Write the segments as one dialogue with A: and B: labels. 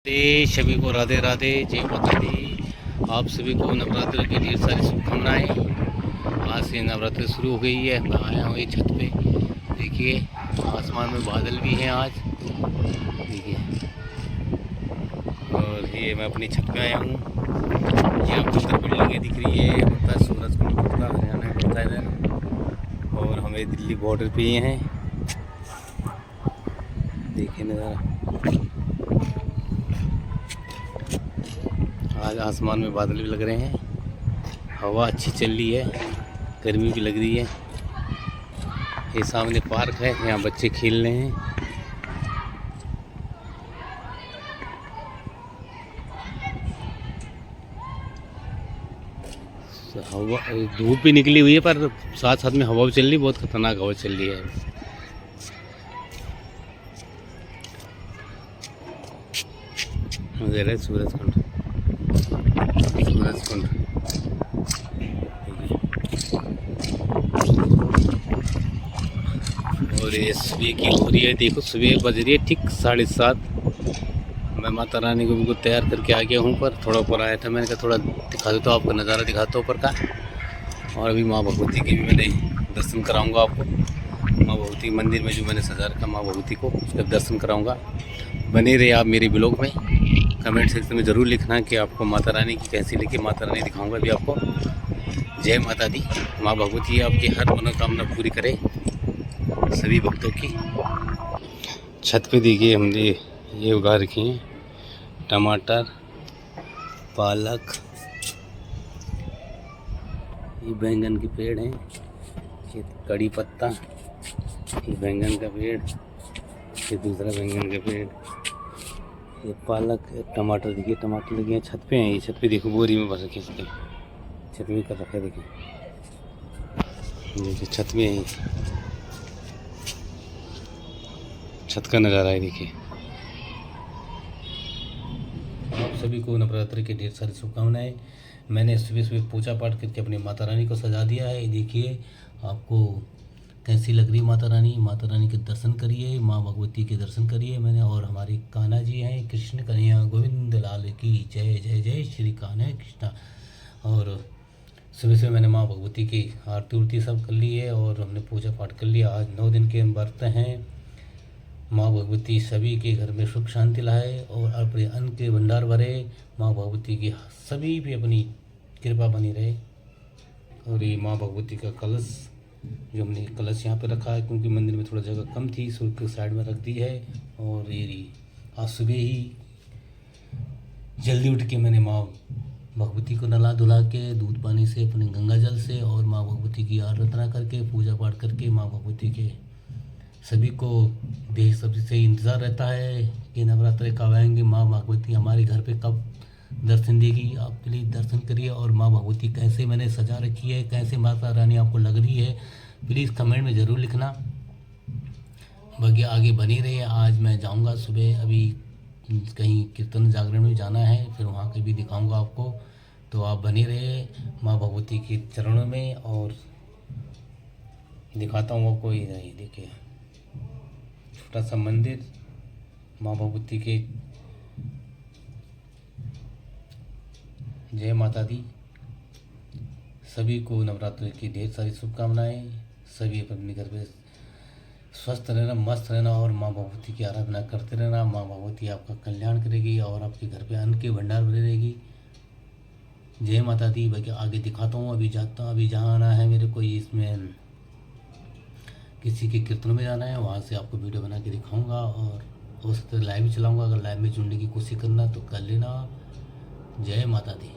A: सभी को राधे राधे, जय माता दी। आप सभी को नवरात्र की ढेर सारी शुभकामनाएं। आज से नवरात्रि शुरू हो गई है। मैं आया हूँ ये छत पे, देखिए आसमान में बादल भी हैं आज, देखिए। और ये मैं अपनी छत पे आया हूँ। ये आपको इधर बिल्डिंगें दिख रही है, पता है सूरज को पड़ता है, हरियाणा पड़ता है इधर, और हमें दिल्ली बॉर्डर पे ही हैं, देखिए नज़ारा। आज आसमान में बादल भी लग रहे हैं, हवा अच्छी चल रही है, गर्मी भी लग रही है। ये सामने पार्क है, यहाँ बच्चे खेल रहे हैं। हवा धूप भी निकली हुई है, पर साथ साथ में हवा भी चल रही है, बहुत खतरनाक हवा चल रही है। सूरज कुंड, सूरज कुंड, और ये सुबह की हो रही है, देखो सुबह बज रही है ठीक 7:30। मैं माता रानी को बिल्कुल तैयार करके आ गया हूँ, पर थोड़ा ऊपर आया था, मैंने कहा थोड़ा दिखा देता हूँ आपको, नज़ारा दिखाता हूँ ऊपर का। और अभी माँ भगवती के भी मैंने दर्शन कराऊंगा आपको। माँ भगवती मंदिर में जो मैंने सजा रखा माँ भगवती को, उसका दर्शन कराऊंगा। बने रहे आप मेरे ब्लॉग में। कमेंट सेक्शन में ज़रूर लिखना कि आपको माता रानी की कैसी लगी। माता रानी दिखाऊंगा अभी आपको। जय माता दी। माँ भगवती आपकी हर मनोकामना पूरी करे सभी भक्तों की। छत पे देखिए हमने ये उगा रखी हैं, टमाटर, पालक, ये बैंगन के पेड़ हैं, ये कड़ी पत्ता, ये बैंगन का पेड़, ये दूसरा बैंगन का पेड़, ये पालक, टमाटर। देखिए टमाटर लगे हैं, छत पे हैं। ये छत पे देखो बोरी में भर रखे, छत में कर रखा है, देखिए छत में है, छत का नज़ारा है, देखिए। आप सभी को नवरात्रि के ढेर सारी शुभकामनाएं। मैंने सुबह सुबह पूजा पाठ करके अपनी माता रानी को सजा दिया है। देखिए आपको कैसी लग रही माता रानी। माता रानी के दर्शन करिए, माँ भगवती के दर्शन करिए मैंने। और हमारे कान्हा जी हैं, कृष्ण कन्हैया गोविंद लाल की जय। जय जय श्री कान्हा कृष्णा। और सुबह सुबह मैंने माँ भगवती की आरती उरती सब कर ली है, और हमने पूजा पाठ कर लिया। आज 9 दिन के व्रत हैं। माँ भगवती सभी के घर में सुख शांति लाए और अपने अन्न के भंडार भरे। माँ भगवती की सभी पे अपनी कृपा बनी रहे। और ये माँ भगवती का कलश, जो हमने कलश यहाँ पे रखा है, क्योंकि मंदिर में थोड़ा जगह कम थी, सूर्य के साइड में रख दी है। और ये आज सुबह ही जल्दी उठ के मैंने माँ भगवती को नला धुला के दूध पानी से, अपने गंगा जल से, और माँ भगवती की आराधना करके पूजा पाठ करके माँ भगवती के सभी को बेसब्री से इंतज़ार रहता है कि नवरात्रि कब आएंगे, माँ भगवती हमारे घर पे कब दर्शन देगी। आप प्लीज़ दर्शन करिए। और माँ भगवती कैसे मैंने सजा रखी है, कैसे माता रानी आपको लग रही है, प्लीज़ कमेंट में ज़रूर लिखना। बाकी आगे बनी रहे। आज मैं जाऊंगा सुबह, अभी कहीं कीर्तन जागरण में जाना है, फिर वहाँ के भी दिखाऊंगा आपको। तो आप बने रहे माँ भगवती के चरणों में। और दिखाता हूँ आपको, ये नहीं देखिए छोटा सा मंदिर माँ भगवती के। जय माता दी। सभी को नवरात्रि की ढेर सारी शुभकामनाएं। सभी अपने घर पे स्वस्थ रहना, मस्त रहना, और माँ भगवती की आराधना करते रहना। माँ भगवती आपका कल्याण करेगी और आपके घर पे अन्न के भंडार भरे रहेगी। जय माता दी। बाकी आगे दिखाता हूँ, अभी जाता हूँ। अभी जहाँ आना है मेरे को, इसमें किसी के कीर्तन में जाना है, वहाँ से आपको वीडियो बना के दिखाऊंगा। और हो सकता है लाइव भी चलाऊंगा, अगर लाइव में जुड़ने की कोशिश करना तो कर लेना। जय माता दी।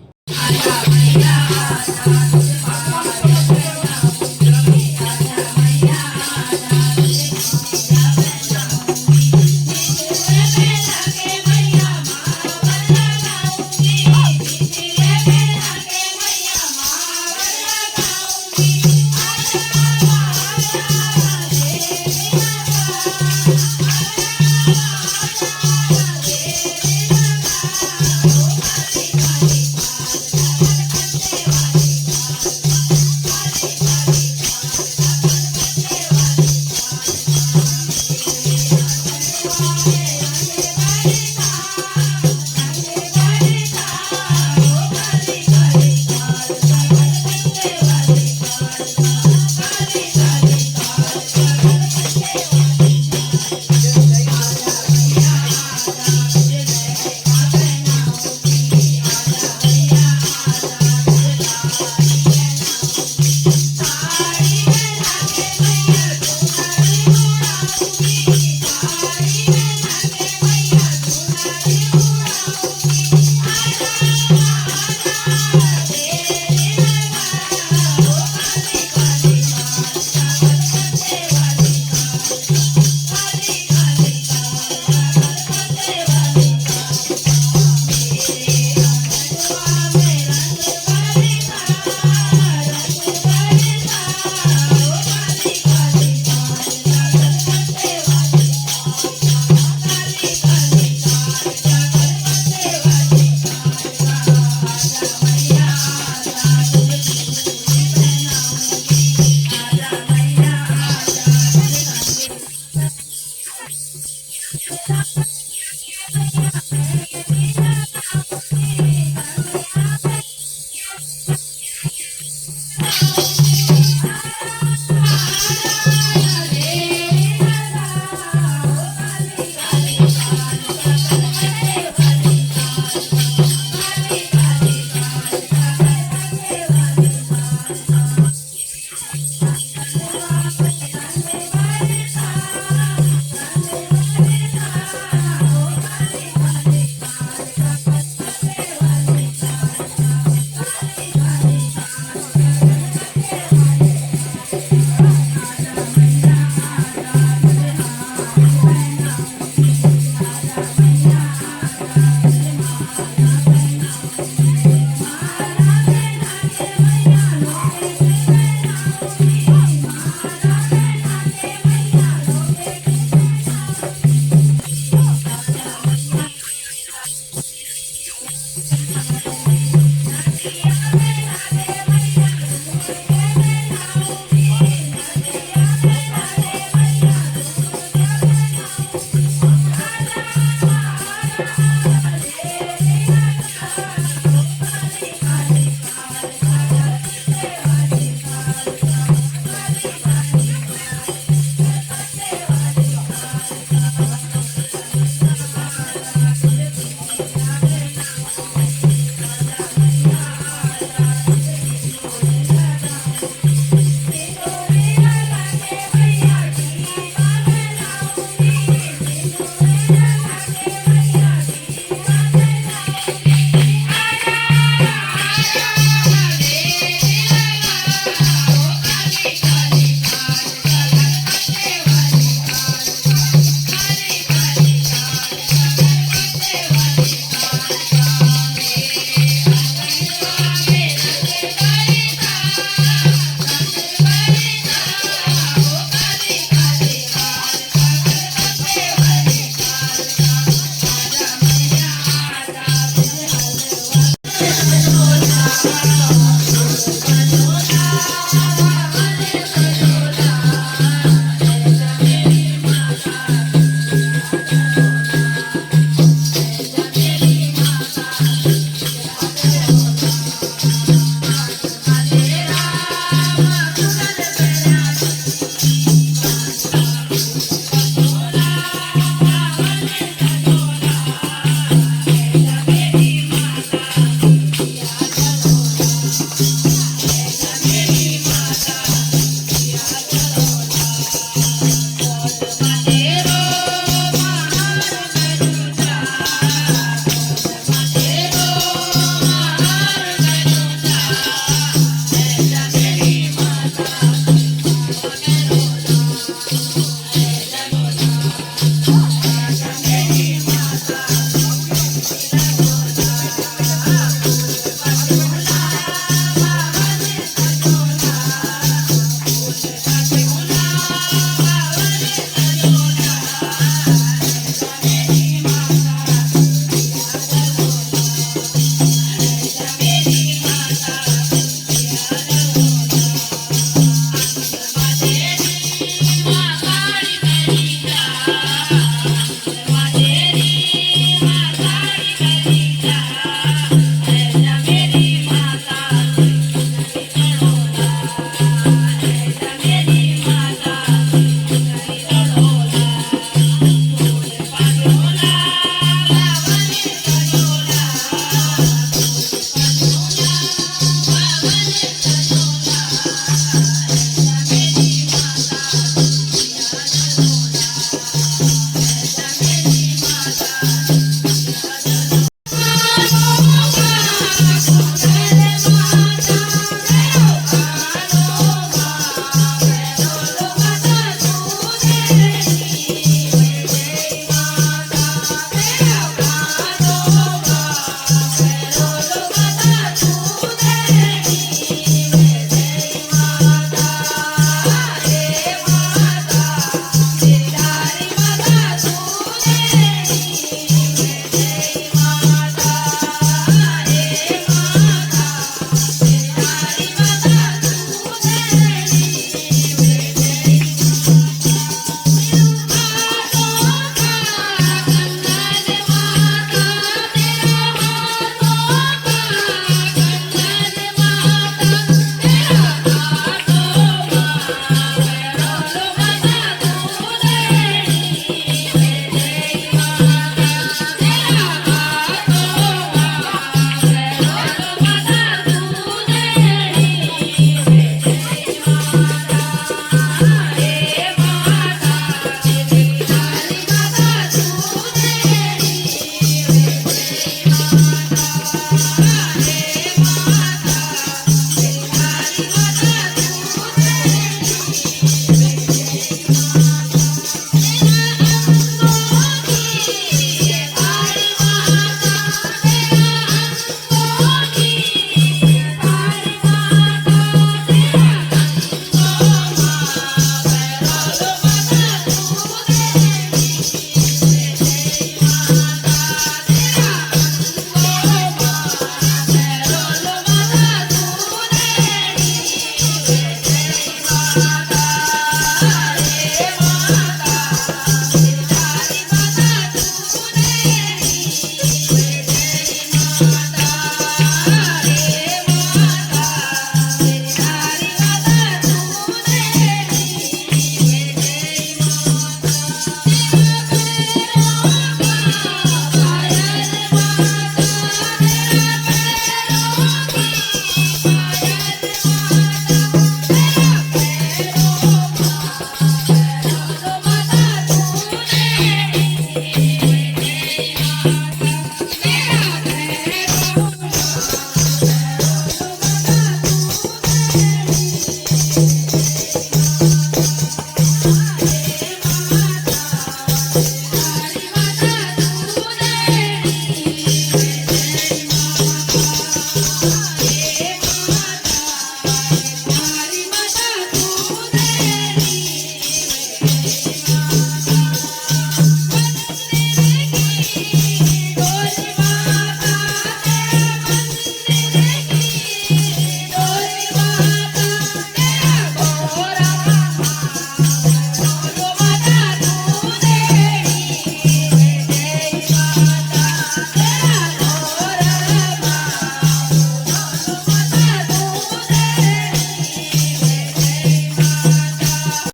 B: Thank you.